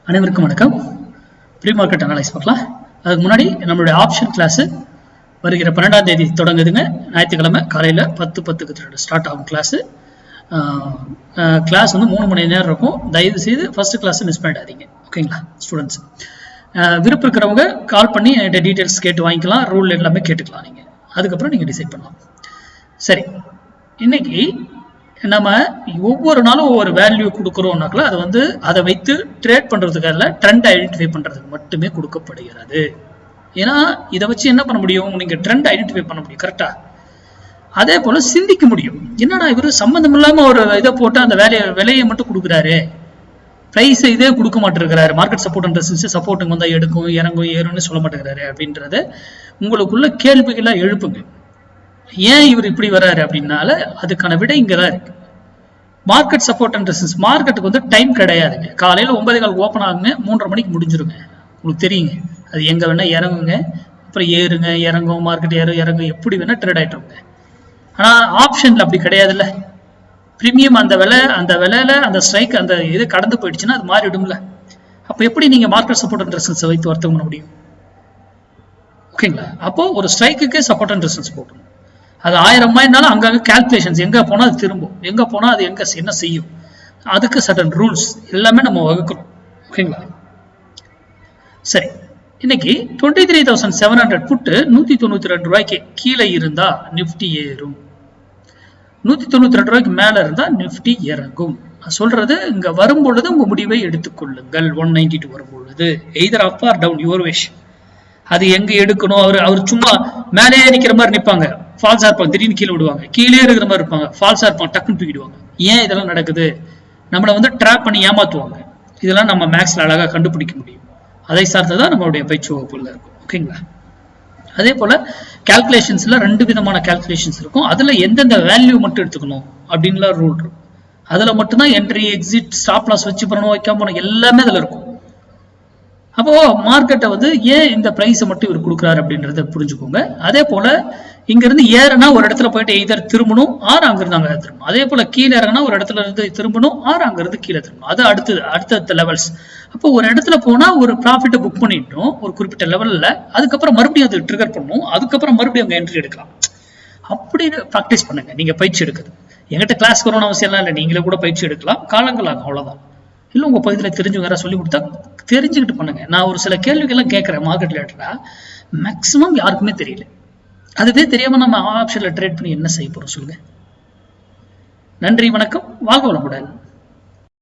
அனைவருக்கும் வணக்கம். Pre market analyse பார்க்கலாம். அதுக்கு முன்னாடி நம்மளுடைய ஆப்ஷன் கிளாஸ் வருகிற 12ஆம் தேதி தொடங்குதுங்க. ஞாயிற்றுக்கிழமை காலையில் 10:10 ஸ்டார்ட் ஆகும் கிளாஸ். கிளாஸ் வந்து 3 மணி நேரம் இருக்கும். தயவு செய்து ஃபர்ஸ்ட் கிளாஸ் மிஸ் பண்ணிடாதீங்க, ஓகேங்களா ஸ்டூடெண்ட்ஸ்? விருப்பம் இருக்கிறவங்க கால் பண்ணி என்கிட்ட டீட்டெயில்ஸ் கேட்டு வாங்கிக்கலாம். ரூல் எல்லாமே கேட்டுக்கலாம். நீங்கள் அதுக்கப்புறம் நீங்கள் டிசைட் பண்ணலாம். சரி, இன்னைக்கு நம்ம ஒவ்வொரு நாளும் ஒவ்வொரு வேல்யூ கொடுக்குறோம்னாக்கல அது வந்து அதை வைத்து ட்ரேட் பண்றதுக்காக ட்ரெண்ட் ஐடென்டிஃபை பண்றதுக்கு மட்டுமே கொடுக்கப்படுகிறது. ஏன்னா இதை வச்சு என்ன பண்ண முடியும்? நீங்க ட்ரெண்ட் ஐடென்டிஃபை பண்ண முடியும் கரெக்டா. அதே போல சிந்திக்க முடியும். என்னடா இவரு சம்பந்தம் இல்லாம ஒரு இதை போட்டு அந்த விலையை மட்டும் கொடுக்குறாரு, பிரைஸ் இதே கொடுக்க மாட்டேங்கிறாரு, மார்க்கெட் சப்போர்ட் அண்ட் ரெசிஸ்டன்ஸ் சப்போர்ட்டுங்க வந்தா எடுக்கும் இறங்கும் ஏறும்னு சொல்ல மாட்டேங்கிறாரு அப்படின்றத உங்களுக்குள்ள கேள்விகளா எழுப்புங்க. ஏன் இவர் இப்படி வர்றாரு அப்படின்னால அதுக்கான விடை இங்கதான் இருக்கு. மார்க்கெட் சப்போர்ட் அண்ட் ரெசிஸ்டன்ஸ், மார்க்கெட்டுக்கு வந்து டைம் கிடையாதுங்க. காலையில 9:15 ஓப்பன் ஆகுங்க, 3:30 மணிக்கு முடிஞ்சிருங்க. உங்களுக்கு தெரியுங்க அது எங்க வேணா இறங்குங்க, அப்புறம் ஏறுங்க இறங்கும், மார்க்கெட் இறங்கும் எப்படி வேணா ட்ரேட் ஆயிட்டுருங்க. ஆனா ஆப்ஷன்ல அப்படி கிடையாதுல்ல. பிரீமியம் அந்த விலையில அந்த ஸ்ட்ரைக் அந்த இது கடந்து போயிடுச்சுன்னா அது மாறிடும்ல. அப்ப எப்படி நீங்க மார்க்கெட் சப்போர்ட் அண்ட் ரெசிஸ்டன்ஸ் வைத்து வர்த்தகம் பண்ண முடியும்? ஓகேங்களா? அப்போ ஒரு ஸ்ட்ரைக்குக்கே சப்போர்ட் அண்ட் ரெசிஸ்டன்ஸ் போட்டணும். அது 1000 மைல்னாலும் அங்கங்க கால்குலேஷன்ஸ், எங்க போனா அது திரும்பும், எங்க போனா அது எங்க என்ன செய்யும், அதுக்கு சர்டன் ரூல்ஸ் எல்லாமே நம்ம வகுக்கிறோம், ஓகேங்களா? சரி, இன்னைக்கு 23,700 புட்டு 192 ரூபாய்க்கு கீழே இருந்தா நிப்டி ஏறும், 192 ரூபாய்க்கு மேல இருந்தா நிப்டி இறங்கும். சொல்றது இங்க வரும்பொழுது உங்க முடிவை எடுத்துக்கொள்ளுங்கள். 192 வரும்பொழுது either up or down, your wish. அது எங்க எடுக்கணும்? அவர் சும்மா மேலே நிக்கிற மாதிரி நிற்பாங்க, ஃபால்ஸா இருப்பாங்க, திடீர்னு கீழே விடுவாங்க. கீழே இருக்கிற மாதிரி இருப்பாங்க, ஃபால்ஸா இருப்பாங்க, டக்குன்னு தூக்கிடுவாங்க. ஏன் இதெல்லாம் நடக்குது? நம்மளை வந்து ட்ராப் பண்ணி ஏமாத்துவாங்க. இதெல்லாம் நம்ம மேக்ஸ்ல அழகா கண்டுபிடிக்க முடியும். அதை சார்ந்துதான் நம்மளுடைய பயிற்சி வகுப்புல இருக்கும், ஓகேங்களா? அதே போல கால்குலேஷன்ஸ்ல 2 விதமான கால்குலேஷன்ஸ் இருக்கும். அதுல எந்தெந்த வேல்யூ மட்டும் எடுத்துக்கணும் அப்படின்லாம் ரூல் இருக்கும். அதுல மட்டும்தான் என்ட்ரி எக்ஸிட் ஸ்டாப் லாஸ் வச்சு பண்ணணும், வைக்காம போனோம், எல்லாமே அதுல இருக்கும். அப்போ மார்க்கெட்டை வந்து ஏன் இந்த பிரைஸை மட்டும் இவர் கொடுக்குறாரு அப்படின்றத புரிஞ்சுக்கோங்க. அதே போல இங்க இருந்து ஏறுனா ஒரு இடத்துல போயிட்டு எய்தர் திரும்பணும், ஆறு அங்கிருந்து அங்க திரும்பணும். அதே போல கீழே இறங்கினா ஒரு இடத்துல இருந்து திரும்பணும், ஆறு அங்கிருந்து கீழே திரும்பணும். அது அடுத்த லெவல்ஸ். அப்போ ஒரு இடத்துல போனா ஒரு ப்ராஃபிட்டை புக் பண்ணிட்டோம் ஒரு குறிப்பிட்ட லெவல்ல, அதுக்கப்புறம் மறுபடியும் அது ட்ரிகர் பண்ணணும், அதுக்கப்புறம் மறுபடியும் அங்க என்ட்ரி எடுக்கலாம். அப்படின்னு ப்ராக்டிஸ் பண்ணுங்க. நீங்க பயிற்சி எடுக்குது என்கிட்ட கிளாஸ் வரணும்னு அவசியம் எல்லாம் இல்லை, நீங்களே கூட பயிற்சி எடுக்கலாம், காலங்கள் ஆகும், அவ்வளவுதான். இல்லை உங்க பகுதியில் தெரிஞ்சவங்க யாராவது சொல்லி கொடுத்தா தெரிஞ்சுக்கிட்டு பண்ணுங்க. நான் ஒரு சில கேள்விகள்லாம் கேட்கறேன் மார்க்கெட் ரிலேட்டடா, மேக்சிமம் யாருக்குமே தெரியல. அதுவே தெரியாம நம்ம ஆப்ஷன்ல ட்ரேட் பண்ணி என்ன செய்ய போறோம் சொல்லுங்க. நன்றி, வணக்கம், வாழ்க வளமுடன்.